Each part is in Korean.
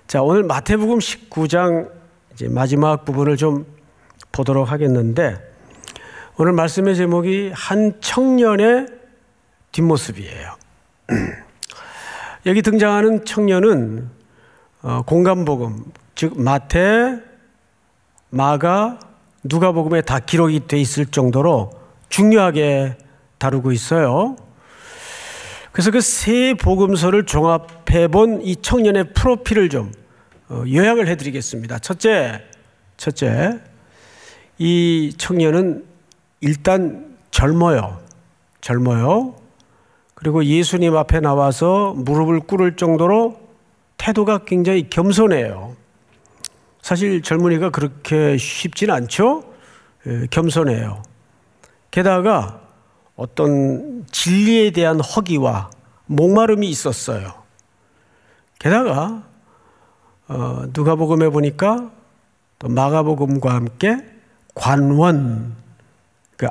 자, 오늘 마태복음 19장 이제 마지막 부분을 좀 보도록 하겠는데, 오늘 말씀의 제목이 한 청년의 뒷모습이에요. 여기 등장하는 청년은 공간복음, 즉 마태, 마가, 누가복음에 다 기록이 돼 있을 정도로 중요하게 다루고 있어요. 그래서 그 세 복음서를 종합해 본 이 청년의 프로필을 좀 요약을 해드리겠습니다. 첫째, 이 청년은 일단 젊어요. 그리고 예수님 앞에 나와서 무릎을 꿇을 정도로 태도가 굉장히 겸손해요. 사실 젊은이가 그렇게 쉽진 않죠? 겸손해요. 게다가 어떤 진리에 대한 허기와 목마름이 있었어요. 게다가 누가복음에 보니까 또 마가복음과 함께 관원,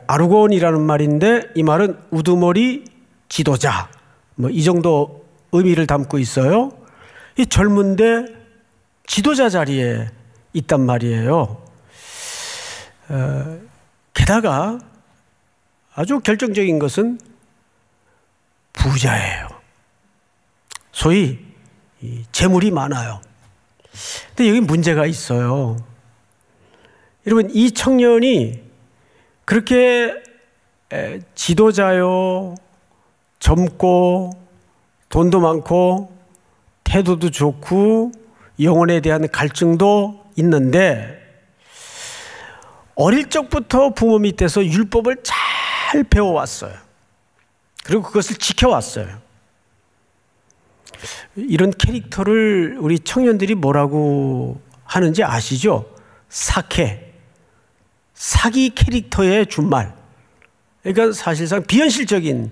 아르곤이라는 말인데 이 말은 우두머리 지도자, 이 정도 의미를 담고 있어요. 이 젊은데 지도자 자리에 있단 말이에요. 게다가 아주 결정적인 것은 부자예요. 소위 재물이 많아요. 근데 여기 문제가 있어요. 여러분, 이 청년이 그렇게 지도자요, 젊고 돈도 많고 태도도 좋고 영혼에 대한 갈증도 있는데, 어릴 적부터 부모 밑에서 율법을 잘 배워왔어요. 그리고 그것을 지켜왔어요. 이런 캐릭터를 우리 청년들이 뭐라고 하는지 아시죠? 사기 캐릭터의 준말. 그러니까 사실상 비현실적인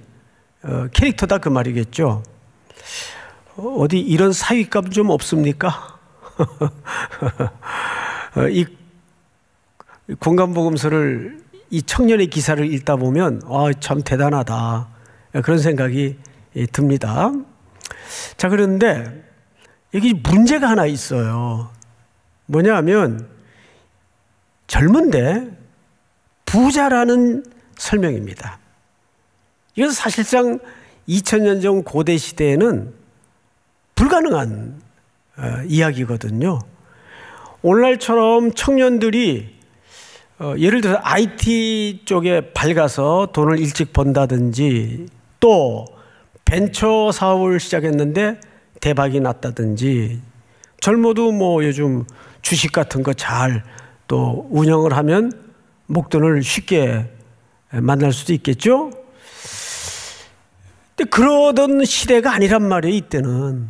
캐릭터다 그 말이겠죠. 어디 이런 사위감 좀 없습니까? 이 공간복음서를, 이 청년의 기사를 읽다 보면 참 대단하다, 그런 생각이 듭니다. 자, 그런데 여기 문제가 하나 있어요. 뭐냐 하면 젊은데 부자라는 설명입니다. 이건 사실상 2000년 전 고대 시대에는 불가능한 이야기거든요. 오늘날처럼 청년들이 예를 들어서 IT 쪽에 밝아서 돈을 일찍 번다든지, 또 벤처 사업을 시작했는데 대박이 났다든지, 젊어도 요즘 주식 같은 거 잘 또 운영을 하면 목돈을 쉽게 만날 수도 있겠죠. 근데 그러던 시대가 아니란 말이에요, 이때는.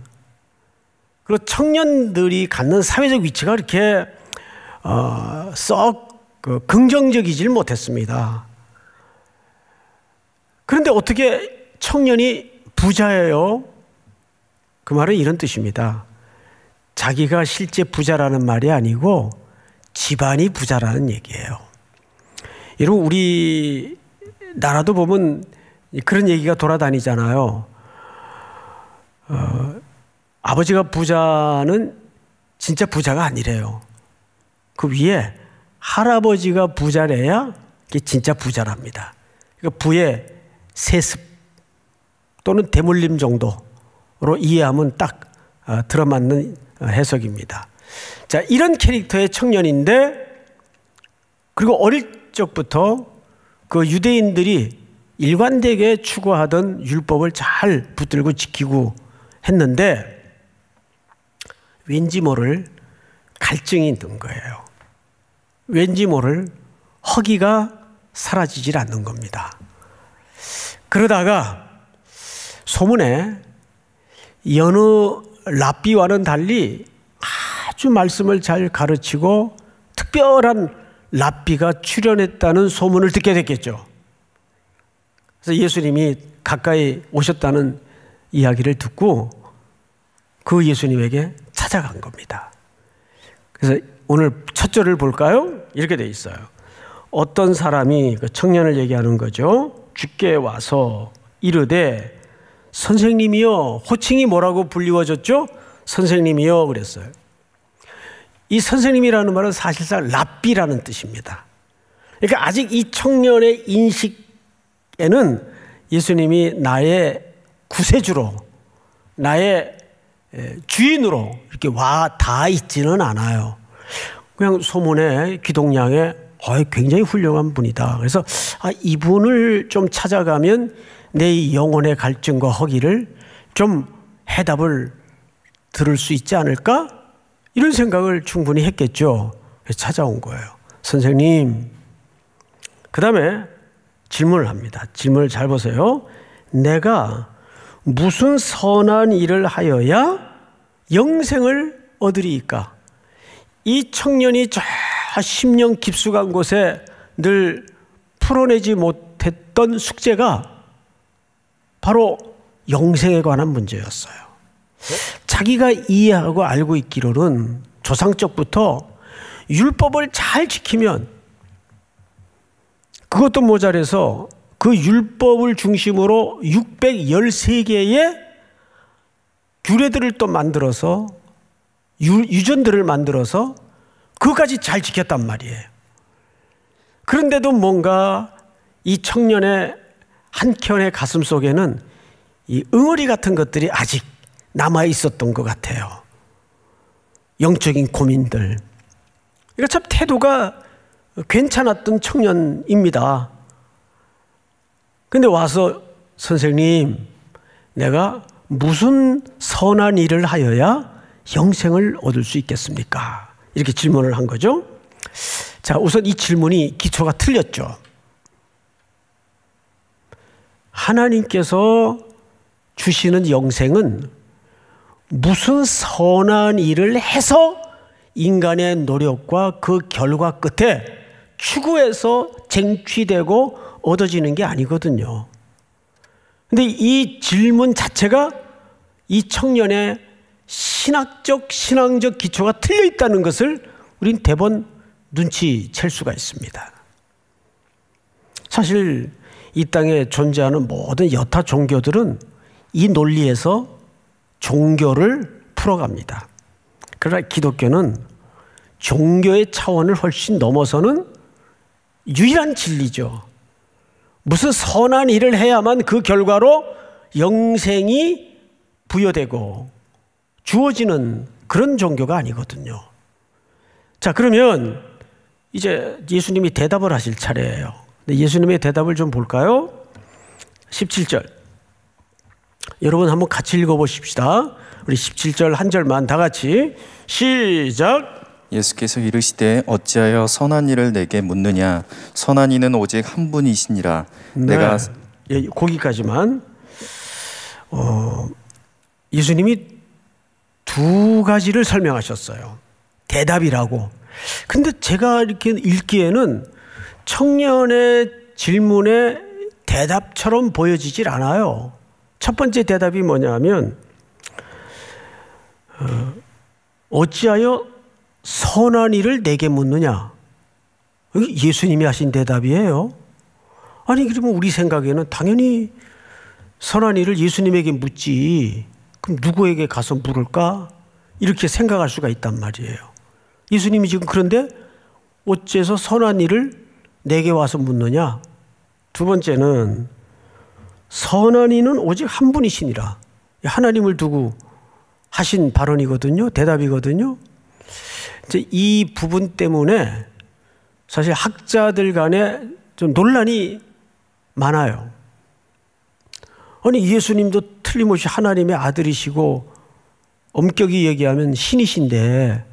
그리고 청년들이 갖는 사회적 위치가 그렇게 썩 긍정적이질 못했습니다. 그런데 어떻게 청년이 부자예요? 그 말은 이런 뜻입니다. 자기가 실제 부자라는 말이 아니고 집안이 부자라는 얘기예요. 여러분, 우리 나라도 보면 그런 얘기가 돌아다니잖아요. 아버지가 부자는 진짜 부자가 아니래요. 그 위에 할아버지가 부자래야 그게 진짜 부자랍니다. 그러니까 부의 세습 또는 대물림 정도로 이해하면 딱 들어맞는 해석입니다. 자, 이런 캐릭터의 청년인데, 그리고 어릴 적부터 그 유대인들이 일관되게 추구하던 율법을 잘 붙들고 지키고 했는데, 왠지 모를 갈증이 있는 거예요. 왠지 모를 허기가 사라지질 않는 겁니다. 그러다가 소문에 여느 랍비와는 달리 아주 말씀을 잘 가르치고 특별한 랍비가 출연했다는 소문을 듣게 됐겠죠. 그래서 예수님이 가까이 오셨다는 이야기를 듣고 그 예수님에게 찾아간 겁니다. 그래서 오늘 첫 절을 볼까요? 이렇게 돼 있어요. 어떤 사람이, 그 청년을 얘기하는 거죠, 주께 와서 이르되 선생님이여, 호칭이 뭐라고 불리워졌죠? 선생님이여 그랬어요. 이 선생님이라는 말은 사실상 랍비라는 뜻입니다. 그러니까 아직 이 청년의 인식에는 예수님이 나의 구세주로, 나의 주인으로 이렇게 와 닿아 있지는 않아요. 그냥 소문에 기동량에 굉장히 훌륭한 분이다. 그래서 이분을 좀 찾아가면 내 영혼의 갈증과 허기를 좀 해답을 들을 수 있지 않을까? 이런 생각을 충분히 했겠죠. 그래서 찾아온 거예요. 선생님. 그 다음에 질문을 합니다. 질문을 잘 보세요. 내가 무슨 선한 일을 하여야 영생을 얻으리이까? 이 청년이 저 10년 깊숙한 곳에 늘 풀어내지 못했던 숙제가 바로 영생에 관한 문제였어요. 자기가 이해하고 알고 있기로는 조상적부터 율법을 잘 지키면, 그것도 모자라서 그 율법을 중심으로 613개의 규례들을 또 만들어서 유전들을 만들어서 그것까지 잘 지켰단 말이에요. 그런데도 뭔가 이 청년의 한켠의 가슴 속에는 이 응어리 같은 것들이 아직 남아 있었던 것 같아요. 영적인 고민들. 그러니까 참 태도가 괜찮았던 청년입니다. 근데 와서 선생님, 내가 무슨 선한 일을 하여야 영생을 얻을 수 있겠습니까? 이렇게 질문을 한 거죠. 자, 우선 이 질문이 기초가 틀렸죠. 하나님께서 주시는 영생은 무슨 선한 일을 해서 인간의 노력과 그 결과 끝에 추구해서 쟁취되고 얻어지는 게 아니거든요. 근데 이 질문 자체가 이 청년의 신앙적 기초가 틀려 있다는 것을 우린 대번 눈치챌 수가 있습니다. 사실 이 땅에 존재하는 모든 여타 종교들은 이 논리에서 종교를 풀어갑니다. 그러나 기독교는 종교의 차원을 훨씬 넘어서는 유일한 진리죠. 무슨 선한 일을 해야만 그 결과로 영생이 부여되고 주어지는 그런 종교가 아니거든요. 자, 그러면 이제 예수님이 대답을 하실 차례예요. 예수님의 대답을 좀 볼까요? 17절. 여러분 한번 같이 읽어보십시다. 우리 17절 한 절만 다 같이 시작. 예수께서 이르시되 어찌하여 선한 일을 내게 묻느냐? 선한 이는 오직 한 분이시니라. 네. 내가 거기까지만. 예수님이 두 가지를 설명하셨어요. 대답이라고. 근데 제가 이렇게 읽기에는 청년의 질문에 대답처럼 보여지질 않아요. 첫 번째 대답이 뭐냐면 어찌하여 선한 일을 내게 묻느냐? 예수님이 하신 대답이에요. 아니 그러면 우리 생각에는 당연히 선한 일을 예수님에게 묻지, 그럼 누구에게 가서 물을까? 이렇게 생각할 수가 있단 말이에요. 예수님이 지금 그런데 어째서 선한 일을 내게 와서 묻느냐? 두 번째는 선한 이는 오직 한 분이시니라. 하나님을 두고 하신 발언이거든요. 대답이거든요. 이제 이 부분 때문에 사실 학자들 간에 좀 논란이 많아요. 아니 예수님도 틀림없이 하나님의 아들이시고 엄격히 얘기하면 신이신데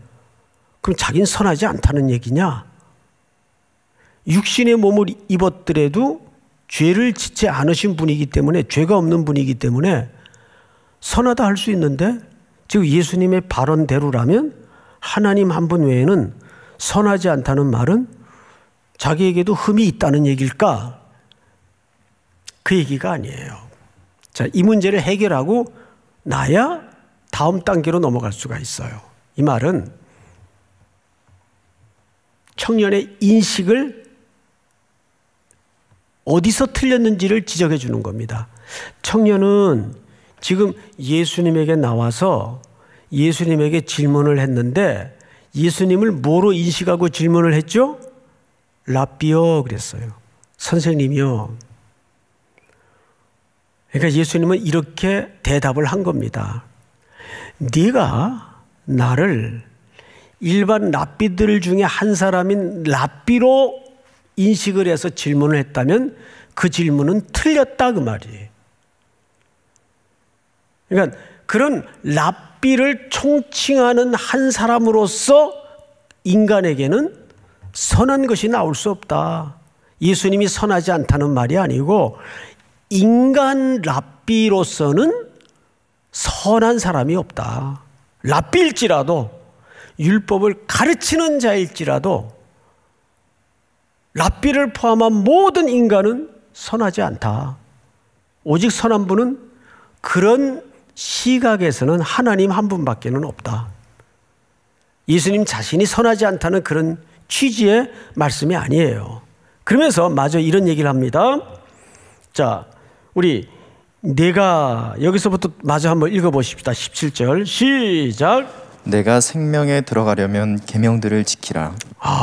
그럼 자기는 선하지 않다는 얘기냐? 육신의 몸을 입었더라도 죄를 짓지 않으신 분이기 때문에, 죄가 없는 분이기 때문에 선하다 할 수 있는데, 즉 예수님의 발언대로라면 하나님 한 분 외에는 선하지 않다는 말은 자기에게도 흠이 있다는 얘기일까? 그 얘기가 아니에요. 자, 이 문제를 해결하고 나야 다음 단계로 넘어갈 수가 있어요. 이 말은 청년의 인식을 어디서 틀렸는지를 지적해 주는 겁니다. 청년은 지금 예수님에게 나와서 예수님에게 질문을 했는데 예수님을 뭐로 인식하고 질문을 했죠? 랍비요 그랬어요. 선생님이요. 그러니까 예수님은 이렇게 대답을 한 겁니다. 네가 나를 일반 랍비들 중에 한 사람인 랍비로 인식을 해서 질문을 했다면 그 질문은 틀렸다 그 말이에요. 그러니까 그런 랍비를 총칭하는 한 사람으로서 인간에게는 선한 것이 나올 수 없다. 예수님이 선하지 않다는 말이 아니고 인간 랍비로서는 선한 사람이 없다. 랍비일지라도 율법을 가르치는 자일지라도 랍비를 포함한 모든 인간은 선하지 않다. 오직 선한 분은 그런 시각에서는 하나님 한 분밖에는 없다. 예수님 자신이 선하지 않다는 그런 취지의 말씀이 아니에요. 그러면서 마저 이런 얘기를 합니다. 자, 우리 내가 여기서부터 마저 한번 읽어보십시다. 17절 시작. 내가 생명에 들어가려면 계명들을 지키라.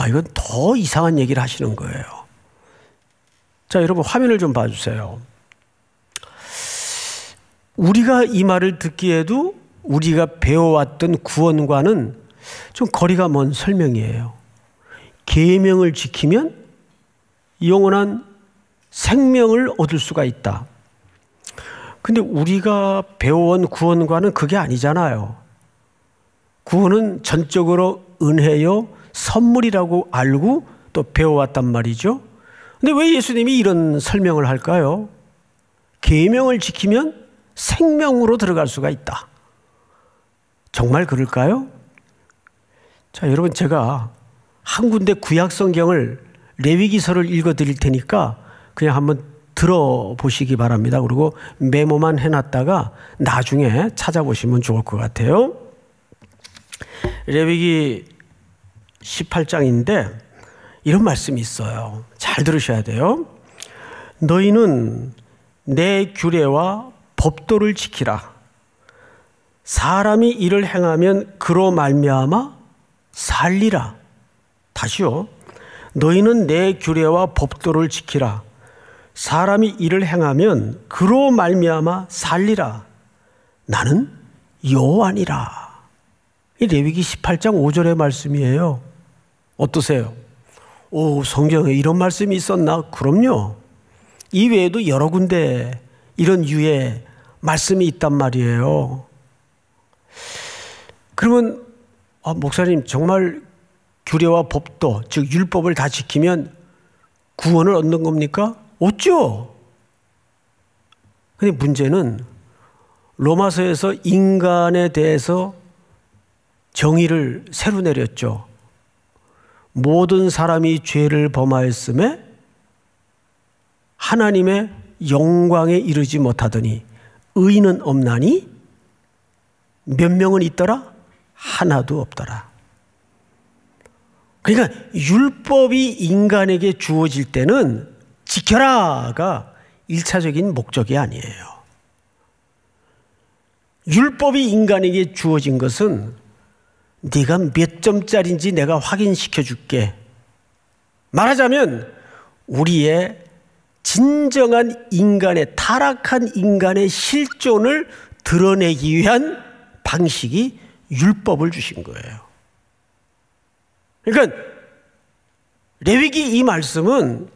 이건 더 이상한 얘기를 하시는 거예요. 자, 여러분 화면을 좀 봐주세요. 우리가 이 말을 듣기에도 우리가 배워왔던 구원과는 좀 거리가 먼 설명이에요. 계명을 지키면 영원한 생명을 얻을 수가 있다. 근데 우리가 배워온 구원과는 그게 아니잖아요. 구원은 전적으로 은혜요, 선물이라고 알고 또 배워왔단 말이죠. 근데 왜 예수님이 이런 설명을 할까요? 계명을 지키면 생명으로 들어갈 수가 있다. 정말 그럴까요? 자, 여러분 제가 한 군데 구약 성경을 레위기서를 읽어 드릴 테니까 그냥 한번 들어보시기 바랍니다. 그리고 메모만 해놨다가 나중에 찾아보시면 좋을 것 같아요. 레위기 18장인데 이런 말씀이 있어요. 잘 들으셔야 돼요. 너희는 내 규례와 법도를 지키라. 사람이 이를 행하면 그로 말미암아 살리라. 다시요. 너희는 내 규례와 법도를 지키라. 사람이 이를 행하면 그로 말미암아 살리라. 나는 여호와니라. 이 레위기 18장 5절의 말씀이에요. 어떠세요? 성경에 이런 말씀이 있었나? 그럼요. 이 외에도 여러 군데 이런 유의 말씀이 있단 말이에요. 그러면 목사님 정말 규례와 법도 즉 율법을 다 지키면 구원을 얻는 겁니까? 얻죠. 근데 문제는 로마서에서 인간에 대해서 정의를 새로 내렸죠. 모든 사람이 죄를 범하였음에 하나님의 영광에 이르지 못하더니 의인은 없나니 몇 명은 있더라? 하나도 없더라. 그러니까 율법이 인간에게 주어질 때는 지켜라가 1차적인 목적이 아니에요. 율법이 인간에게 주어진 것은 네가 몇 점짜리인지 내가 확인시켜 줄게. 말하자면 우리의 진정한 인간의 타락한 인간의 실존을 드러내기 위한 방식이 율법을 주신 거예요. 그러니까 레위기 이 말씀은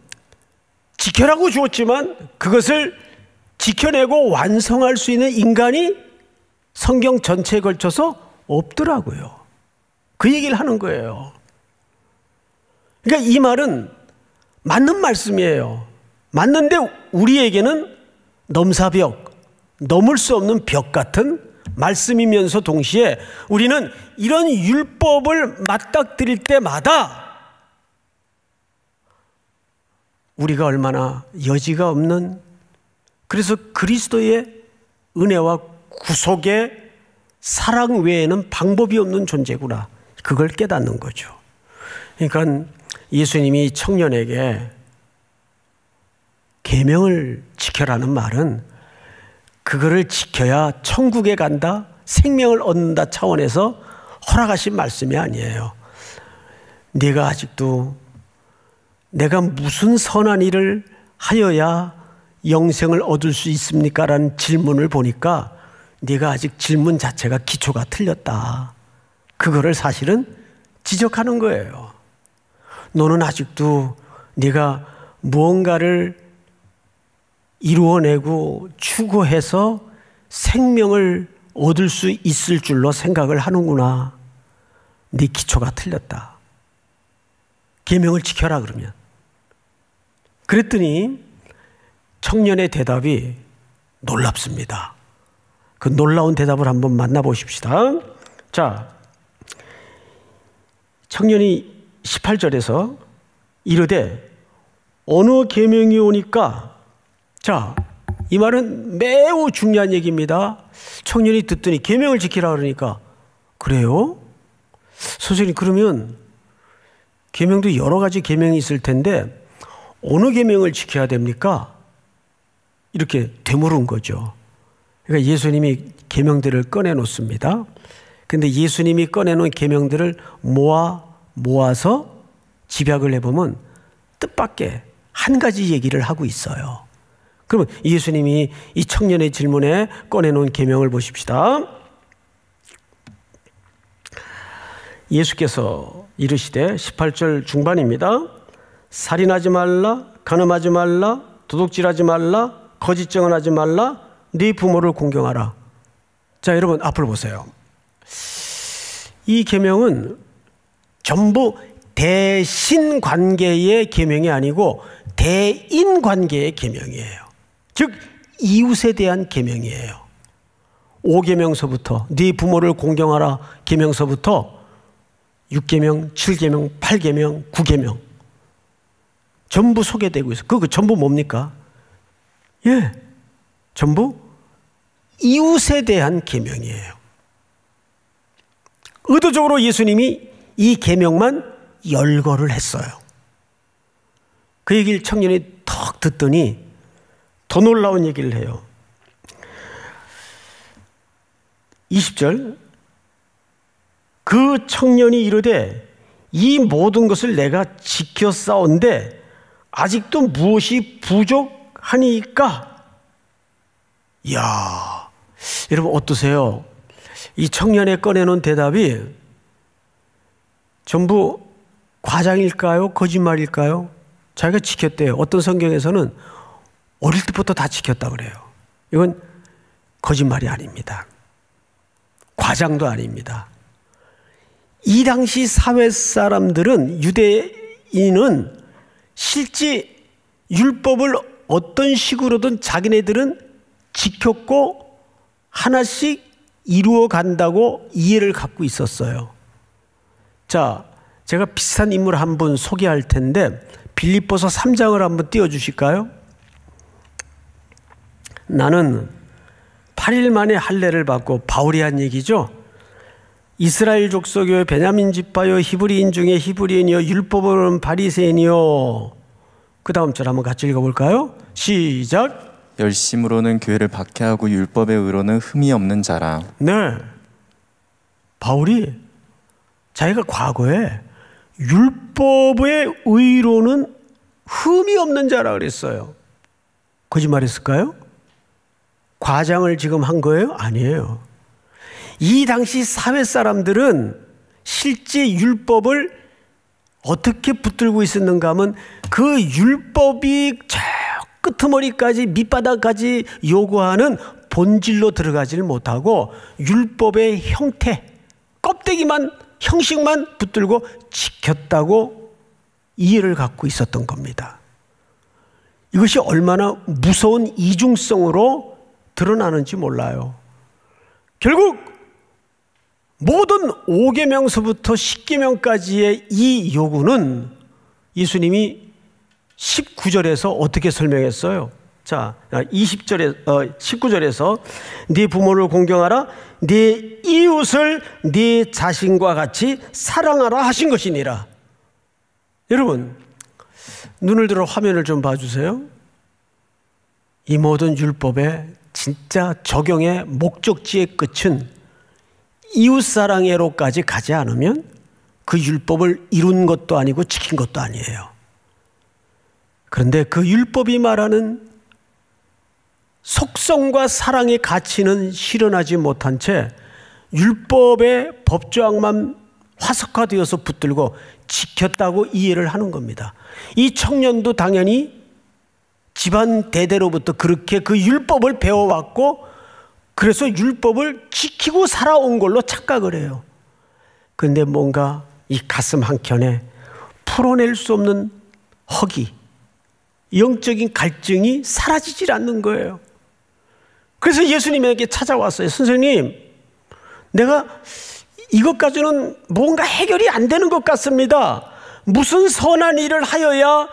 지켜라고 주었지만 그것을 지켜내고 완성할 수 있는 인간이 성경 전체에 걸쳐서 없더라고요. 그 얘기를 하는 거예요. 그러니까 이 말은 맞는 말씀이에요. 맞는데 우리에게는 넘사벽, 넘을 수 없는 벽 같은 말씀이면서 동시에 우리는 이런 율법을 맞닥뜨릴 때마다 우리가 얼마나 여지가 없는, 그래서 그리스도의 은혜와 구속의 사랑 외에는 방법이 없는 존재구나, 그걸 깨닫는 거죠. 그러니까 예수님이 청년에게 계명을 지켜라는 말은 그거를 지켜야 천국에 간다, 생명을 얻는다 차원에서 허락하신 말씀이 아니에요. 네가 아직도 내가 무슨 선한 일을 하여야 영생을 얻을 수 있습니까? 라는 질문을 보니까 네가 아직 질문 자체가 기초가 틀렸다. 그거를 사실은 지적하는 거예요. 너는 아직도 네가 무언가를 이루어내고 추구해서 생명을 얻을 수 있을 줄로 생각을 하는구나. 네 기초가 틀렸다. 계명을 지켜라 그러면. 그랬더니 청년의 대답이 놀랍습니다. 그 놀라운 대답을 한번 만나보십시다. 자, 청년이 18절에서 이르되 어느 계명이 오니까, 자, 이 말은 매우 중요한 얘기입니다. 청년이 듣더니 계명을 지키라 그러니까, 그래요? 선생님, 그러면 계명도 여러 가지 계명이 있을 텐데 어느 계명을 지켜야 됩니까? 이렇게 되물은 거죠. 그러니까 예수님이 계명들을 꺼내놓습니다. 근데 예수님이 꺼내놓은 계명들을 모아서 집약을 해보면 뜻밖의 한 가지 얘기를 하고 있어요. 그러면 예수님이 이 청년의 질문에 꺼내놓은 계명을 보십시다. 예수께서 이르시되 18절 중반입니다. 살인하지 말라, 간음하지 말라, 도둑질하지 말라, 거짓 증언하지 말라, 네 부모를 공경하라. 자, 여러분 앞을 보세요. 이 계명은 전부 대신 관계의 계명이 아니고 대인 관계의 계명이에요. 즉 이웃에 대한 계명이에요. 5계명서부터 네 부모를 공경하라 계명서부터 6계명, 7계명, 8계명, 9계명 전부 소개되고 있어요. 그거 전부 뭡니까? 예, 전부 이웃에 대한 계명이에요. 의도적으로 예수님이 이 계명만 열거를 했어요. 그 얘기를 청년이 턱 듣더니 더 놀라운 얘기를 해요. 20절, 그 청년이 이르되 이 모든 것을 내가 지켰사온데 아직도 무엇이 부족하니까? 이야, 여러분 어떠세요? 이 청년의 꺼내놓은 대답이 전부 과장일까요? 거짓말일까요? 자기가 지켰대요. 어떤 성경에서는 어릴 때부터 다 지켰다 그래요. 이건 거짓말이 아닙니다. 과장도 아닙니다. 이 당시 사회 사람들은, 유대인은 실제 율법을 어떤 식으로든 자기네들은 지켰고 하나씩 이루어 간다고 이해를 갖고 있었어요. 자, 제가 비슷한 인물 한 분 소개할 텐데 빌립보서 3장을 한번 띄워주실까요? 나는 8일 만에 할례를 받고, 바울이 한 얘기죠. 이스라엘 족속이요 베냐민 지파요 히브리인 중에 히브리인이요 율법으로는 바리새인이요. 그 다음 절 한번 같이 읽어볼까요? 시작. 열심으로는 교회를 박해하고 율법의 의로는 흠이 없는 자라. 네, 바울이 자기가 과거에 율법의 의로는 흠이 없는 자라 그랬어요. 거짓말했을까요? 과장을 지금 한 거예요? 아니에요. 이 당시 사회 사람들은 실제 율법을 어떻게 붙들고 있었는가 하면 그 율법이 저 끄트머리까지 밑바닥까지 요구하는 본질로 들어가지를 못하고 율법의 형태, 껍데기만, 형식만 붙들고 지켰다고 이해를 갖고 있었던 겁니다. 이것이 얼마나 무서운 이중성으로 드러나는지 몰라요. 결국 모든 5계명서부터 10계명까지의 이 요구는 예수님이 19절에서 어떻게 설명했어요? 자, 19절에서 네 부모를 공경하라, 네 이웃을 네 자신과 같이 사랑하라 하신 것이니라. 여러분, 눈을 들어 화면을 좀 봐주세요. 이 모든 율법의 진짜 적용의 목적지의 끝은 이웃사랑애로까지 가지 않으면 그 율법을 이룬 것도 아니고 지킨 것도 아니에요. 그런데 그 율법이 말하는 속성과 사랑의 가치는 실현하지 못한 채 율법의 법조항만 화석화되어서 붙들고 지켰다고 이해를 하는 겁니다. 이 청년도 당연히 집안 대대로부터 그렇게 그 율법을 배워왔고 그래서 율법을 지키고 살아온 걸로 착각을 해요. 그런데 뭔가 이 가슴 한켠에 풀어낼 수 없는 허기, 영적인 갈증이 사라지질 않는 거예요. 그래서 예수님에게 찾아왔어요. 선생님, 내가 이것 가지고는 뭔가 해결이 안 되는 것 같습니다. 무슨 선한 일을 하여야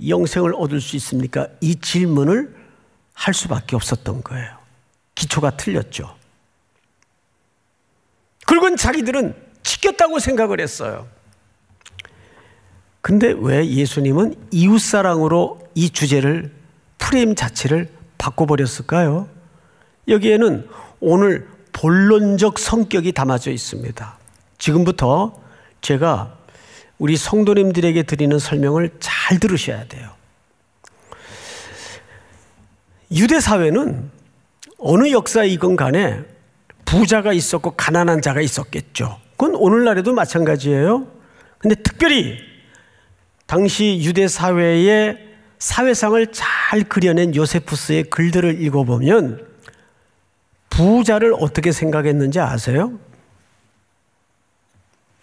영생을 얻을 수 있습니까? 이 질문을 할 수밖에 없었던 거예요. 기초가 틀렸죠. 그리고 자기들은 지켰다고 생각을 했어요. 근데 왜 예수님은 이웃사랑으로 이 주제를, 프레임 자체를 바꿔버렸을까요? 여기에는 오늘 본론적 성격이 담아져 있습니다. 지금부터 제가 우리 성도님들에게 드리는 설명을 잘 들으셔야 돼요. 유대 사회는 어느 역사이건 간에 부자가 있었고 가난한 자가 있었겠죠. 그건 오늘날에도 마찬가지예요. 근데 특별히 당시 유대 사회의 사회상을 잘 그려낸 요세푸스의 글들을 읽어보면 부자를 어떻게 생각했는지 아세요?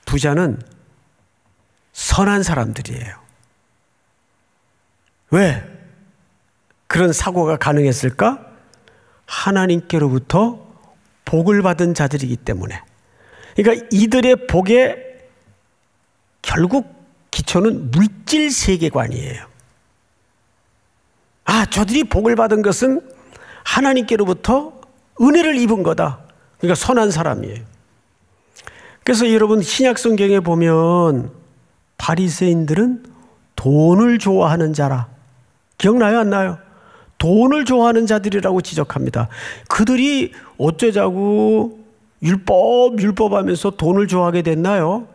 부자는 선한 사람들이에요. 왜 그런 사고가 가능했을까? 하나님께로부터 복을 받은 자들이기 때문에. 그러니까 이들의 복의 결국 기초는 물질 세계관이에요. 아, 저들이 복을 받은 것은 하나님께로부터 은혜를 입은 거다. 그러니까 선한 사람이에요. 그래서 여러분 신약 성경에 보면 바리새인들은 돈을 좋아하는 자라. 기억나요, 안 나요? 돈을 좋아하는 자들이라고 지적합니다. 그들이 어쩌자고 율법 하면서 돈을 좋아하게 됐나요?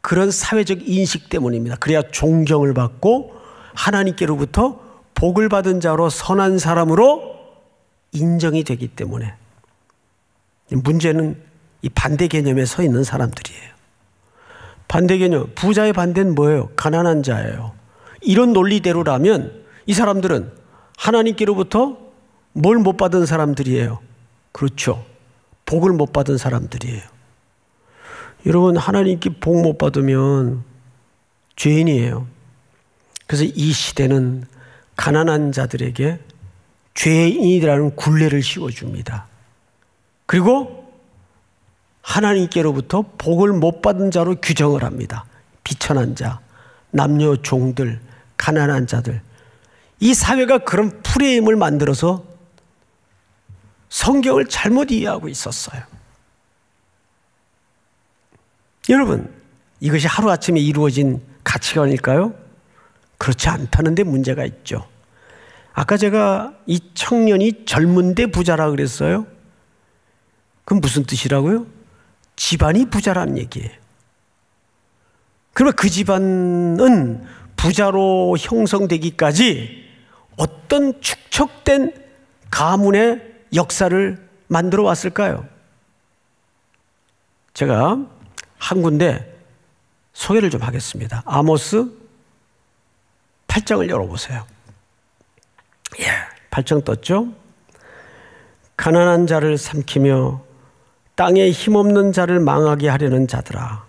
그런 사회적 인식 때문입니다. 그래야 존경을 받고 하나님께로부터 복을 받은 자로 선한 사람으로 인정이 되기 때문에. 문제는 이 반대 개념에 서 있는 사람들이에요. 반대 개념, 부자의 반대는 뭐예요? 가난한 자예요. 이런 논리대로라면 이 사람들은 하나님께로부터 뭘 못 받은 사람들이에요? 그렇죠. 복을 못 받은 사람들이에요. 여러분, 하나님께 복 못 받으면 죄인이에요. 그래서 이 시대는 가난한 자들에게 죄인이라는 굴레를 씌워줍니다. 그리고 하나님께로부터 복을 못 받은 자로 규정을 합니다. 비천한 자, 남녀 종들, 가난한 자들. 이 사회가 그런 프레임을 만들어서 성경을 잘못 이해하고 있었어요. 여러분, 이것이 하루아침에 이루어진 가치관일까요? 그렇지 않다는 데 문제가 있죠. 아까 제가 이 청년이 젊은데 부자라 그랬어요. 그럼 무슨 뜻이라고요? 집안이 부자라는 얘기예요. 그러면 그 집안은 부자로 형성되기까지 어떤 축적된 가문의 역사를 만들어 왔을까요? 제가 한 군데 소개를 좀 하겠습니다. 아모스 8장을 열어보세요. 예, 8장 떴죠? 가난한 자를 삼키며 땅에 힘없는 자를 망하게 하려는 자들아.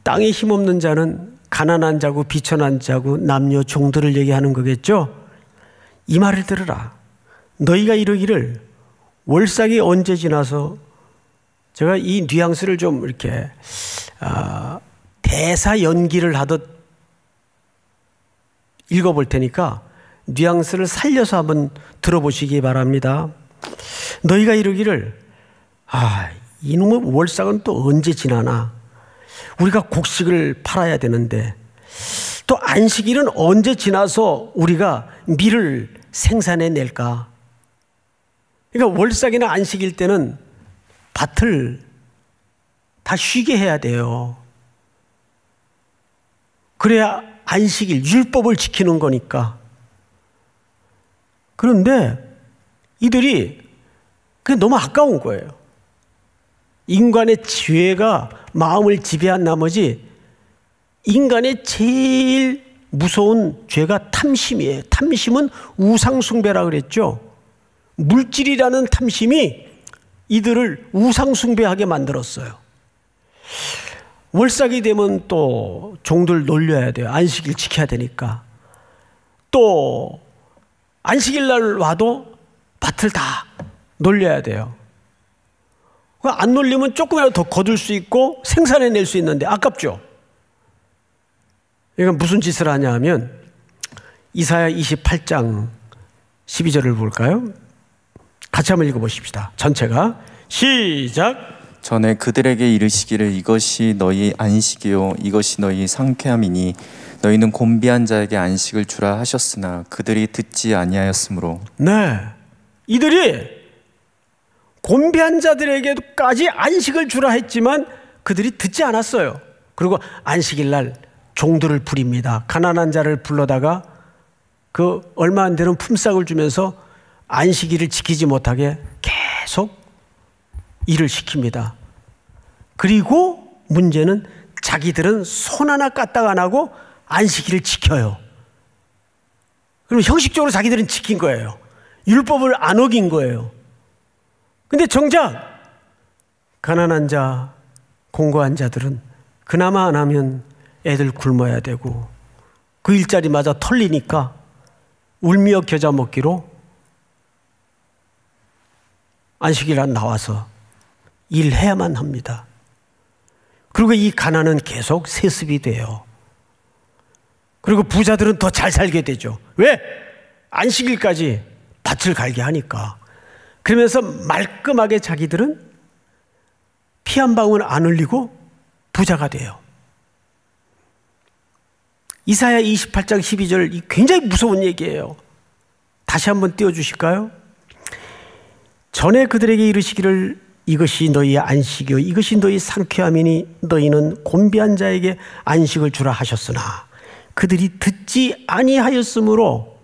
땅에 힘없는 자는 가난한 자고 비천한 자고 남녀 종들을 얘기하는 거겠죠? 이 말을 들으라. 너희가 이르기를 월삭이 언제 지나서, 제가 이 뉘앙스를 좀 이렇게 대사 연기를 하듯 읽어볼 테니까 뉘앙스를 살려서 한번 들어보시기 바랍니다. 너희가 이르기를 이놈의 월삭은 또 언제 지나나? 우리가 곡식을 팔아야 되는데, 또 안식일은 언제 지나서 우리가 밀을 생산해 낼까? 그러니까 월삭이나 안식일 때는 밭을 다 쉬게 해야 돼요. 그래야 안식일, 율법을 지키는 거니까. 그런데 이들이 그게 너무 아까운 거예요. 인간의 죄가 마음을 지배한 나머지 인간의 제일 무서운 죄가 탐심이에요. 탐심은 우상숭배라 그랬죠. 물질이라는 탐심이 이들을 우상숭배하게 만들었어요. 월삭이 되면 또 종들 놀려야 돼요. 안식일 지켜야 되니까. 또 안식일 날 와도 밭을 다 놀려야 돼요. 안 놀리면 조금이라도 더 거둘 수 있고 생산해낼 수 있는데 아깝죠. 이건 무슨 짓을 하냐 하면 이사야 28장 12절을 볼까요? 같이 한번 읽어보십시다. 전체가 시작. 전에 그들에게 이르시기를 이것이 너희 안식이요 이것이 너희 상쾌함이니 너희는 곤비한 자에게 안식을 주라 하셨으나 그들이 듣지 아니하였으므로. 네, 이들이 곤비한 자들에게까지 안식을 주라 했지만 그들이 듣지 않았어요. 그리고 안식일 날 종들을 부립니다. 가난한 자를 불러다가 그 얼마 안 되는 품삯을 주면서 안식일을 지키지 못하게 계속 일을 시킵니다. 그리고 문제는 자기들은 손 하나 까딱 안 하고 안식일을 지켜요. 그럼 형식적으로 자기들은 지킨 거예요. 율법을 안 어긴 거예요. 근데 정작 가난한 자, 공고한 자들은 그나마 안 하면 애들 굶어야 되고 그 일자리마저 털리니까 울며 겨자 먹기로 안식일 날 나와서 일해야만 합니다. 그리고 이 가난은 계속 세습이 돼요. 그리고 부자들은 더 잘 살게 되죠. 왜? 안식일까지 밭을 갈게 하니까. 그러면서 말끔하게 자기들은 피 한 방울 안 흘리고 부자가 돼요. 이사야 28장 12절 굉장히 무서운 얘기예요. 다시 한번 띄워주실까요? 전에 그들에게 이르시기를 이것이 너희의 안식이요 이것이 너희 상쾌함이니 너희는 곤비한 자에게 안식을 주라 하셨으나 그들이 듣지 아니하였으므로.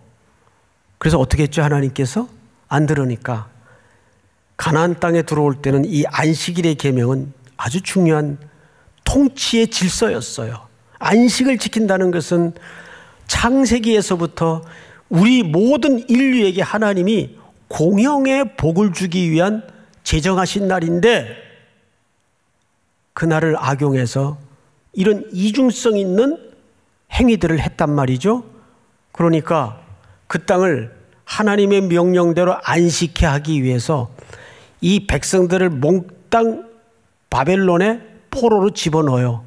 그래서 어떻게 했죠? 하나님께서 안 들으니까 가나안 땅에 들어올 때는 이 안식일의 계명은 아주 중요한 통치의 질서였어요. 안식을 지킨다는 것은 창세기에서부터 우리 모든 인류에게 하나님이 공영의 복을 주기 위한 제정하신 날인데 그날을 악용해서 이런 이중성 있는 행위들을 했단 말이죠. 그러니까 그 땅을 하나님의 명령대로 안식케 하기 위해서 이 백성들을 몽땅 바벨론의 포로로 집어넣어요.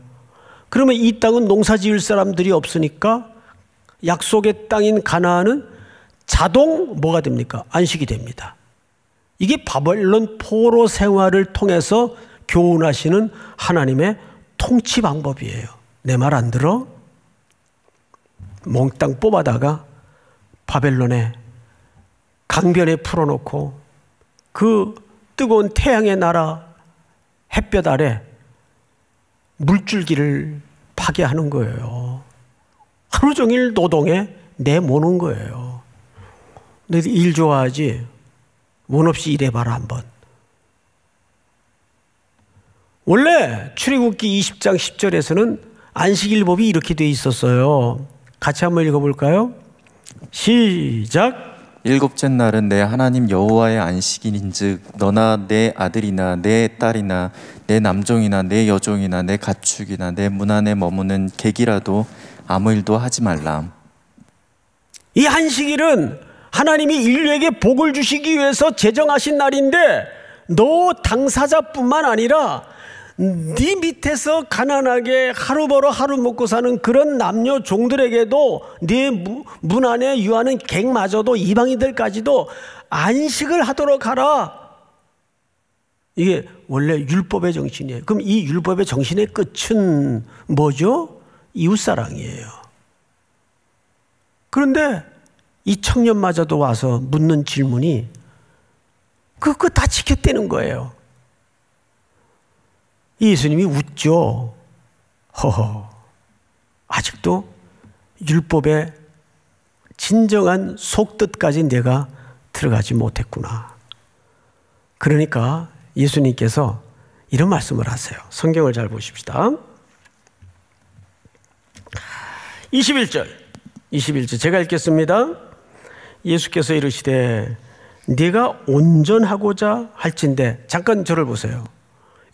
그러면 이 땅은 농사 지을 사람들이 없으니까 약속의 땅인 가나안은 자동 뭐가 됩니까? 안식이 됩니다. 이게 바벨론 포로 생활을 통해서 교훈하시는 하나님의 통치 방법이에요. 내 말 안 들어? 몽땅 뽑아다가 바벨론의 강변에 풀어놓고 그 뜨거운 태양의 나라 햇볕 아래 물줄기를 파괴하는 거예요. 하루 종일 노동에 내모는 거예요. 너희들 일 좋아하지? 원 없이 일해봐라 한번. 원래 출애굽기 20장 10절에서는 안식일법이 이렇게 돼 있었어요. 같이 한번 읽어볼까요? 시작. 일곱째 날은 내 하나님 여호와의 안식일인즉 너나 내 아들이나 내 딸이나 내 남종이나 내 여종이나 내 가축이나 내 문 안에 머무는 객이라도 아무 일도 하지 말라. 이 안식일은 하나님이 인류에게 복을 주시기 위해서 제정하신 날인데 너 당사자뿐만 아니라 네 밑에서 가난하게 하루 벌어 하루 먹고 사는 그런 남녀 종들에게도 네 문 안에 유하는 객마저도 이방인들까지도 안식을 하도록 하라. 이게 원래 율법의 정신이에요. 그럼 이 율법의 정신의 끝은 뭐죠? 이웃사랑이에요. 그런데 이 청년마저도 와서 묻는 질문이 그거 다 지켰다는 거예요. 예수님이 웃죠. 허허, 아직도 율법의 진정한 속뜻까지 내가 들어가지 못했구나. 그러니까 예수님께서 이런 말씀을 하세요. 성경을 잘 보십시다. 21절 제가 읽겠습니다. 예수께서 이르시되 네가 온전하고자 할진대. 잠깐 저를 보세요.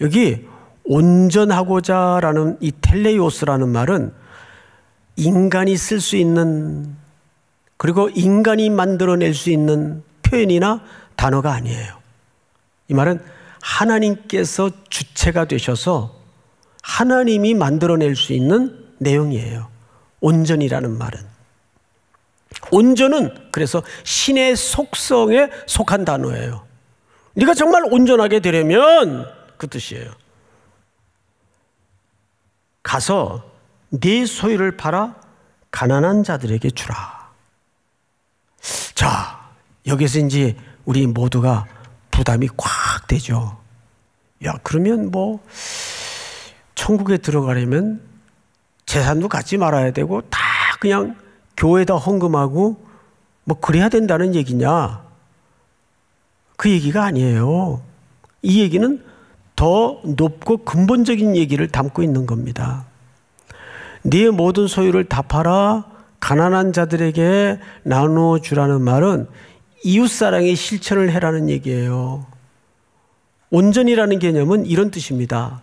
여기 온전하고자 라는 이 텔레오스라는 말은 인간이 쓸 수 있는, 그리고 인간이 만들어낼 수 있는 표현이나 단어가 아니에요. 이 말은 하나님께서 주체가 되셔서 하나님이 만들어낼 수 있는 내용이에요. 온전이라는 말은. 온전은 그래서 신의 속성에 속한 단어예요. 네가 정말 온전하게 되려면 그 뜻이에요. 가서 네 소유를 팔아 가난한 자들에게 주라. 자, 여기서 이제 우리 모두가 부담이 꽉 되죠. 야, 그러면 뭐 천국에 들어가려면 재산도 갖지 말아야 되고 다 그냥 교회에다 헌금하고 뭐 그래야 된다는 얘기냐? 그 얘기가 아니에요. 이 얘기는 더 높고 근본적인 얘기를 담고 있는 겁니다. 네 모든 소유를 다 팔아 가난한 자들에게 나눠주라는 말은 이웃사랑의 실천을 해라는 얘기예요. 온전이라는 개념은 이런 뜻입니다.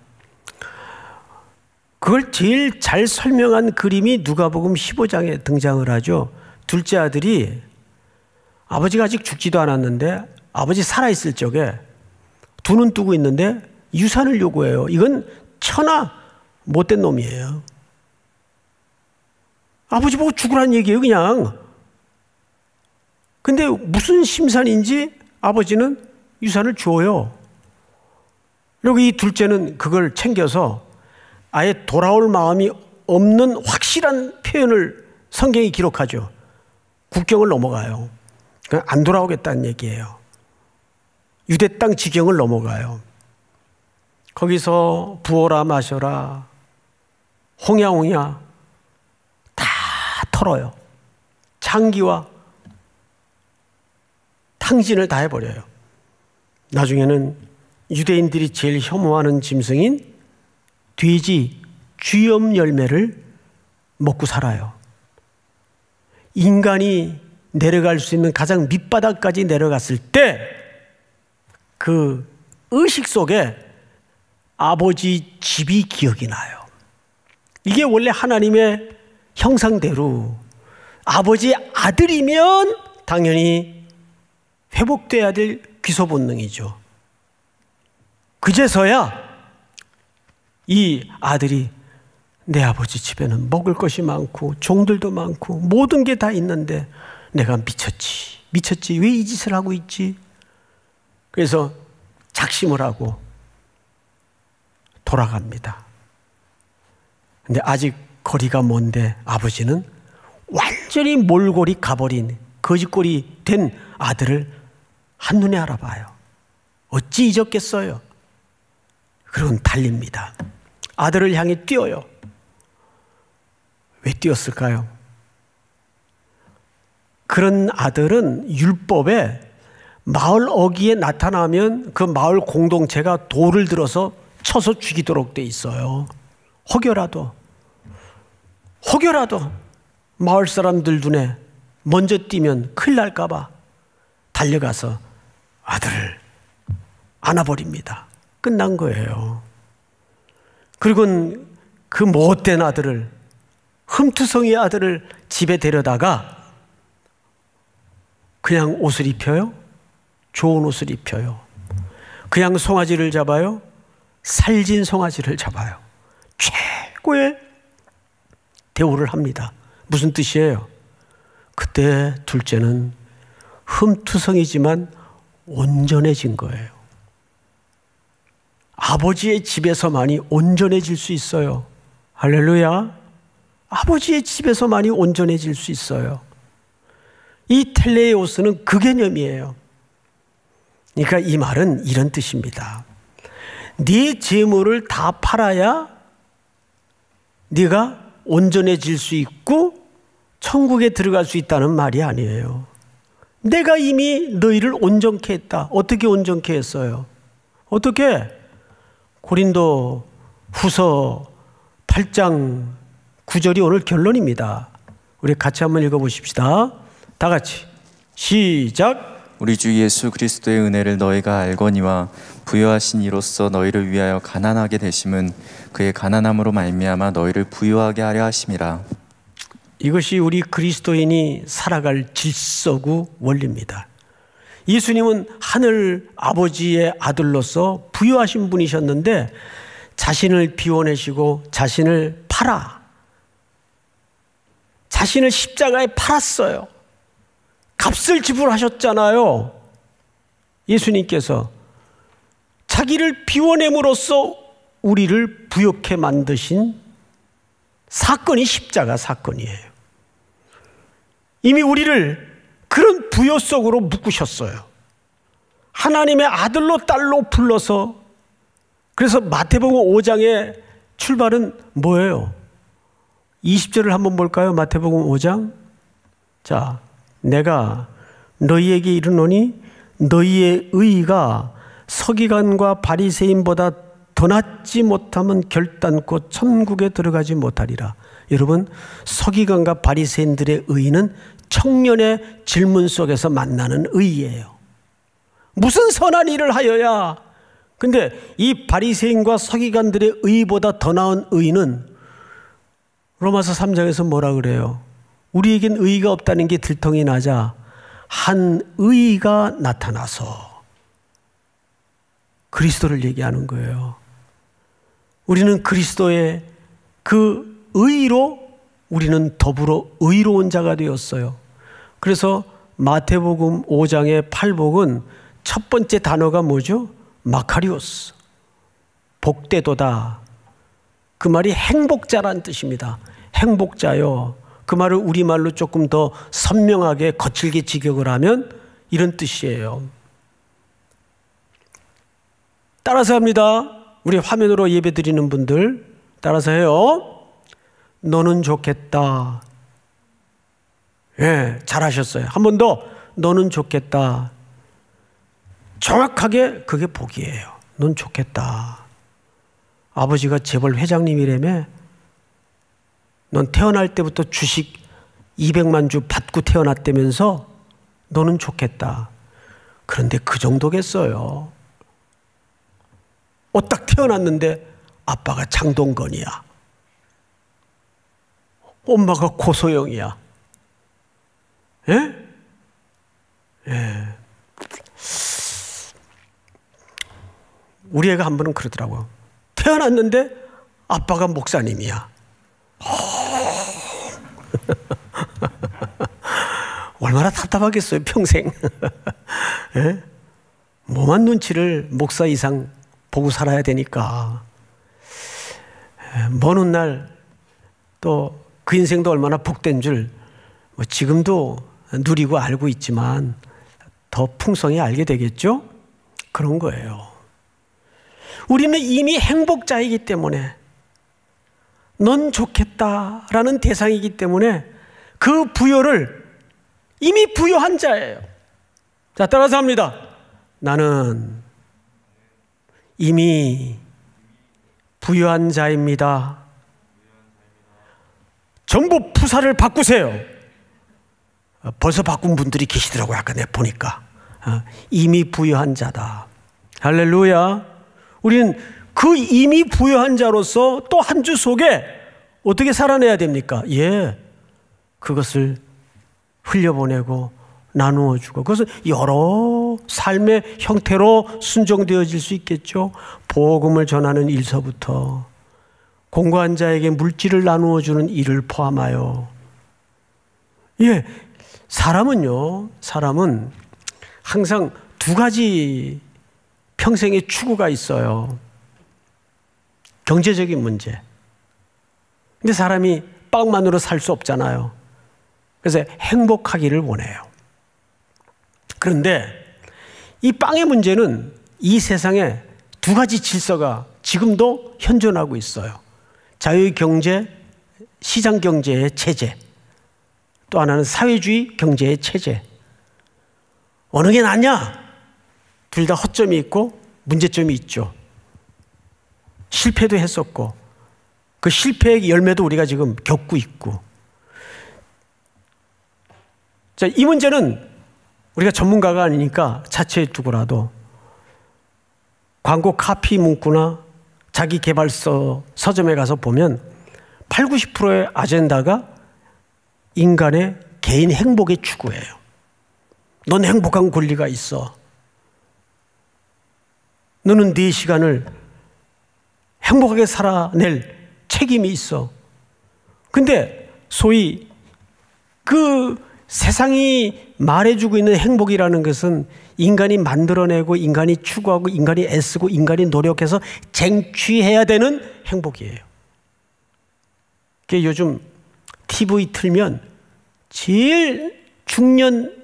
그걸 제일 잘 설명한 그림이 누가복음 15장에 등장을 하죠. 둘째 아들이 아버지가 아직 죽지도 않았는데 아버지 살아있을 적에 두 눈 뜨고 있는데 유산을 요구해요. 이건 천하 못된 놈이에요. 아버지 보고 죽으라는 얘기예요, 그냥. 근데 무슨 심산인지 아버지는 유산을 줘요. 그리고 이 둘째는 그걸 챙겨서 아예 돌아올 마음이 없는 확실한 표현을 성경이 기록하죠. 국경을 넘어가요. 안 돌아오겠다는 얘기예요. 유대 땅 지경을 넘어가요. 거기서 부어라 마셔라 홍야홍야 다 털어요. 장기와 탕진을 다 해버려요. 나중에는 유대인들이 제일 혐오하는 짐승인 돼지 쥐염 열매를 먹고 살아요. 인간이 내려갈 수 있는 가장 밑바닥까지 내려갔을 때 그 의식 속에 아버지 집이 기억이 나요. 이게 원래 하나님의 형상대로 아버지 아들이면 당연히 회복돼야 될 귀소 본능이죠. 그제서야 이 아들이 내 아버지 집에는 먹을 것이 많고 종들도 많고 모든 게 다 있는데 내가 미쳤지 왜 이 짓을 하고 있지? 그래서 작심을 하고 돌아갑니다. 근데 아직 거리가 먼데 아버지는 완전히 몰골이 가버린 거짓골이 된 아들을 한눈에 알아봐요. 어찌 잊었겠어요? 그리고는 달립니다. 아들을 향해 뛰어요. 왜 뛰었을까요? 그런 아들은 율법에 마을 어귀에 나타나면 그 마을 공동체가 돌을 들어서 쳐서 죽이도록 돼 있어요. 혹여라도 마을 사람들 눈에 먼저 뛰면 큰일 날까 봐 달려가서 아들을 안아버립니다. 끝난 거예요. 그리고는 그 못된 아들을, 흠투성이의 아들을 집에 데려다가 그냥 옷을 입혀요? 좋은 옷을 입혀요. 그냥 송아지를 잡아요? 살진 송아지를 잡아요. 최고의 대우를 합니다. 무슨 뜻이에요? 그때 둘째는 흠투성이지만 온전해진 거예요. 아버지의 집에서만이 온전해질 수 있어요. 할렐루야. 아버지의 집에서만이 온전해질 수 있어요. 이 텔레오스는 그 개념이에요. 그러니까 이 말은 이런 뜻입니다. 네 재물을 다 팔아야 네가 온전해질 수 있고 천국에 들어갈 수 있다는 말이 아니에요. 내가 이미 너희를 온전케 했다. 어떻게 온전케 했어요? 어떻게? 고린도 후서 8장 9절이 오늘 결론입니다. 우리 같이 한번 읽어보십시다. 다 같이 시작. 우리 주 예수 그리스도의 은혜를 너희가 알거니와 부요하신 이로써 너희를 위하여 가난하게 되심은 그의 가난함으로 말미암아 너희를 부요하게 하려 하심이라. 이것이 우리 그리스도인이 살아갈 질서구 원리입니다. 예수님은 하늘 아버지의 아들로서 부요하신 분이셨는데 자신을 비워내시고 자신을 자신을 십자가에 팔았어요. 값을 지불하셨잖아요. 예수님께서 자기를 비워냄으로써 우리를 부욕해 만드신 사건이 십자가 사건이에요. 이미 우리를 그런 부요 속으로 묶으셨어요. 하나님의 아들로 딸로 불러서. 그래서 마태복음 5장의 출발은 뭐예요? 20절을 한번 볼까요? 마태복음 5장. 자, 내가 너희에게 이르노니 너희의 의의가 서기관과 바리새인보다 더 낫지 못하면 결단코 천국에 들어가지 못하리라. 여러분, 서기관과 바리새인들의 의의는 청년의 질문 속에서 만나는 의의예요. 무슨 선한 일을 하여야. 근데 이 바리새인과 서기관들의 의의보다 더 나은 의의는 로마서 3장에서 뭐라 그래요? 우리에겐 의의가 없다는 게 들통이 나자 한 의의가 나타나서 그리스도를 얘기하는 거예요. 우리는 그리스도의 그 의의로 우리는 더불어 의로운 자가 되었어요. 그래서 마태복음 5장의 팔복은 첫 번째 단어가 뭐죠? 마카리오스. 복되도다. 그 말이 행복자란 뜻입니다. 행복자요. 그 말을 우리말로 조금 더 선명하게 거칠게 직역을 하면 이런 뜻이에요. 따라서 합니다. 우리 화면으로 예배 드리는 분들 따라서 해요. 너는 좋겠다. 예, 잘하셨어요. 한 번 더. 너는 좋겠다. 정확하게 그게 복이에요. 넌 좋겠다. 아버지가 재벌 회장님이라며. 넌 태어날 때부터 주식 200만 주 받고 태어났다면서 너는 좋겠다. 그런데 그 정도겠어요. 딱 태어났는데 아빠가 장동건이야. 엄마가 고소영이야. 예? 예. 우리 애가 한 번은 그러더라고요. 태어났는데 아빠가 목사님이야. 얼마나 답답하겠어요, 평생. 예? 뭐만 눈치를 목사 이상 보고 살아야 되니까. 먼 훗날 또 그 인생도 얼마나 복된 줄 지금도 누리고 알고 있지만 더 풍성히 알게 되겠죠? 그런 거예요. 우리는 이미 행복자이기 때문에, 넌 좋겠다라는 대상이기 때문에 그 부여를 이미 부여한 자예요. 자, 따라서 합니다. 나는 이미 부여한 자입니다. 전부 부사를 바꾸세요. 벌써 바꾼 분들이 계시더라고요. 아까 내가 보니까. 이미 부여한 자다. 할렐루야. 우리는 그 이미 부여한 자로서 또 한 주 속에 어떻게 살아내야 됩니까? 예, 그것을 흘려보내고 나누어주고, 그것은 여러 삶의 형태로 순종되어질 수 있겠죠. 복음을 전하는 일서부터 공고한 자에게 물질을 나누어주는 일을 포함하여. 예, 사람은 항상 두 가지 평생의 추구가 있어요. 경제적인 문제. 근데 사람이 빵만으로 살 수 없잖아요. 그래서 행복하기를 원해요. 그런데 이 빵의 문제는 이 세상에 두 가지 질서가 지금도 현존하고 있어요. 자유경제, 시장경제의 체제, 또 하나는 사회주의 경제의 체제. 어느 게 낫냐? 둘 다 허점이 있고 문제점이 있죠. 실패도 했었고 그 실패의 열매도 우리가 지금 겪고 있고. 자, 이 문제는 우리가 전문가가 아니니까 차치해 두고라도 광고 카피 문구나 자기 개발서 서점에 가서 보면 80~90%의 아젠다가 인간의 개인 행복의 추구예요. 넌 행복한 권리가 있어. 너는 네 시간을 행복하게 살아낼 책임이 있어. 근데 소위 그 세상이 말해주고 있는 행복이라는 것은 인간이 만들어내고 인간이 추구하고 인간이 애쓰고 인간이 노력해서 쟁취해야 되는 행복이에요. 그게 요즘 TV 틀면 제일 중년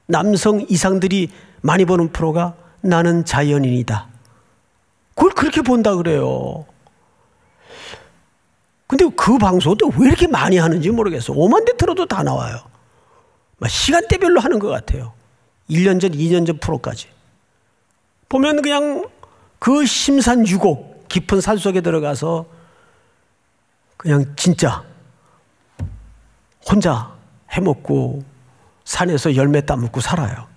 남성 이상들이 많이 보는 프로가 나는 자연인이다. 그걸 그렇게 본다 그래요. 근데 그 방송도 왜 이렇게 많이 하는지 모르겠어. 5만 대 틀어도 다 나와요. 시간대별로 하는 것 같아요. 1년 전, 2년 전 프로까지. 보면 그냥 그 심산유곡 깊은 산속에 들어가서 그냥 진짜 혼자 해먹고 산에서 열매 따먹고 살아요.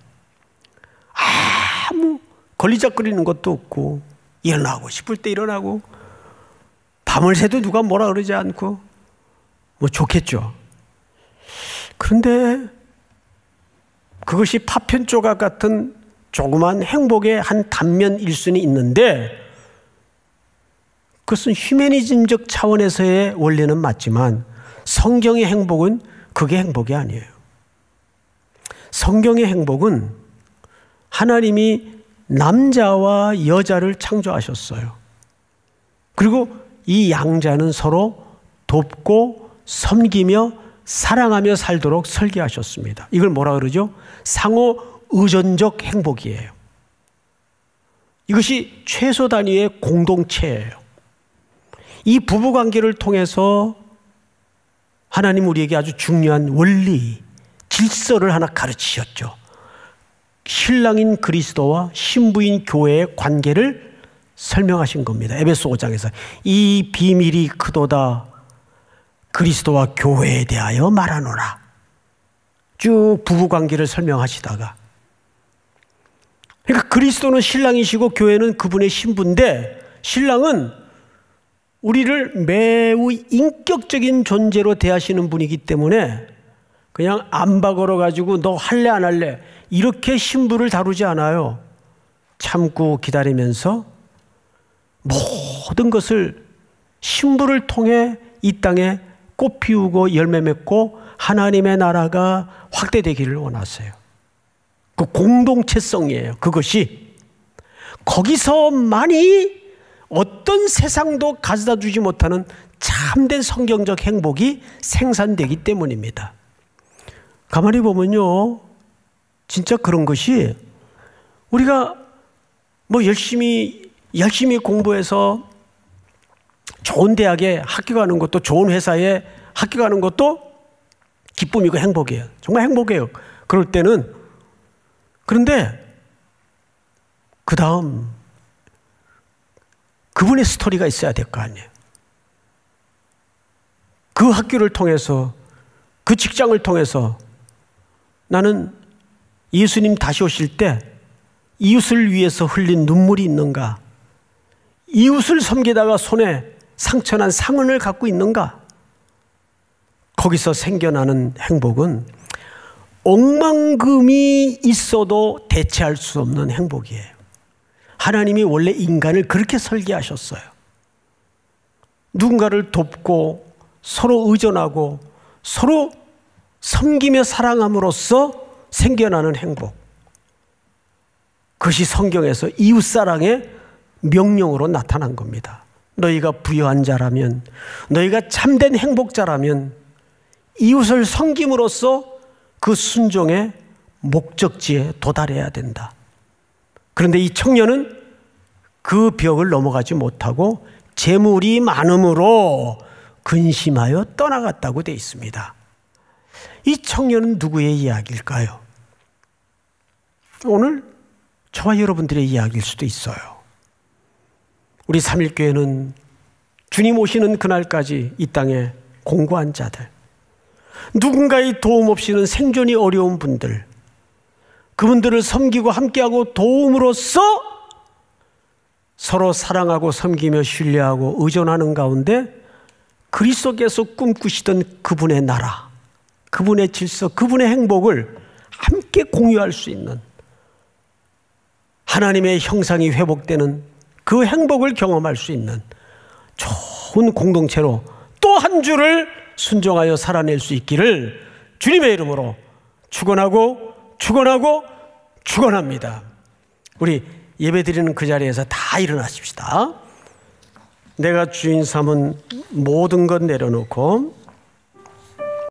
아무 걸리적거리는 것도 없고 일어나고 싶을 때 일어나고 밤을 새도 누가 뭐라 그러지 않고 뭐 좋겠죠. 그런데 그것이 파편 조각 같은 조그만 행복의 한 단면일 수는 있는데 그것은 휴머니즘적 차원에서의 원리는 맞지만 성경의 행복은 그게 행복이 아니에요. 성경의 행복은 하나님이 남자와 여자를 창조하셨어요. 그리고 이 양자는 서로 돕고 섬기며 사랑하며 살도록 설계하셨습니다. 이걸 뭐라 그러죠? 상호 의존적 행복이에요. 이것이 최소 단위의 공동체예요. 이 부부관계를 통해서 하나님 우리에게 아주 중요한 원리, 질서를 하나 가르치셨죠. 신랑인 그리스도와 신부인 교회의 관계를 설명하신 겁니다. 에베소 5장에서 이 비밀이 크도다 그리스도와 교회에 대하여 말하노라. 쭉 부부관계를 설명하시다가 그러니까 그리스도는 신랑이시고 교회는 그분의 신부인데 신랑은 우리를 매우 인격적인 존재로 대하시는 분이기 때문에 그냥 안바 걸어가지고 너 할래 안 할래 이렇게 신부를 다루지 않아요. 참고 기다리면서 모든 것을 신부를 통해 이 땅에 꽃 피우고 열매 맺고 하나님의 나라가 확대되기를 원하세요. 그 공동체성이에요. 그것이 거기서만이 어떤 세상도 가져다 주지 못하는 참된 성경적 행복이 생산되기 때문입니다. 가만히 보면요, 진짜 그런 것이 우리가 뭐 열심히 공부해서 좋은 대학에 학교 가는 것도 좋은 회사에 학교 가는 것도 기쁨이고 행복이에요. 정말 행복해요. 그럴 때는. 그런데 그 다음 그분의 스토리가 있어야 될 거 아니에요. 그 학교를 통해서 그 직장을 통해서 나는 예수님 다시 오실 때 이웃을 위해서 흘린 눈물이 있는가? 이웃을 섬기다가 손에 상처난 상흔을 갖고 있는가? 거기서 생겨나는 행복은 억만금이 있어도 대체할 수 없는 행복이에요. 하나님이 원래 인간을 그렇게 설계하셨어요. 누군가를 돕고 서로 의존하고 서로 섬기며 사랑함으로써 생겨나는 행복. 그것이 성경에서 이웃사랑의 명령으로 나타난 겁니다. 너희가 부유한 자라면, 너희가 참된 행복자라면 이웃을 섬김으로써 그 순종의 목적지에 도달해야 된다. 그런데 이 청년은 그 벽을 넘어가지 못하고 재물이 많음으로 근심하여 떠나갔다고 되어 있습니다. 이 청년은 누구의 이야기일까요? 오늘 저와 여러분들의 이야기일 수도 있어요. 우리 삼일교회는 주님 오시는 그날까지 이 땅에 공고한 자들, 누군가의 도움 없이는 생존이 어려운 분들, 그분들을 섬기고 함께하고 도움으로써 서로 사랑하고 섬기며 신뢰하고 의존하는 가운데 그리스도께서 꿈꾸시던 그분의 나라, 그분의 질서, 그분의 행복을 함께 공유할 수 있는, 하나님의 형상이 회복되는 그 행복을 경험할 수 있는 좋은 공동체로 또 한 주를 순종하여 살아낼 수 있기를 주님의 이름으로 축원하고 축원합니다. 우리 예배드리는 그 자리에서 다 일어나십시다. 내가 주인 삼은 모든 것 내려놓고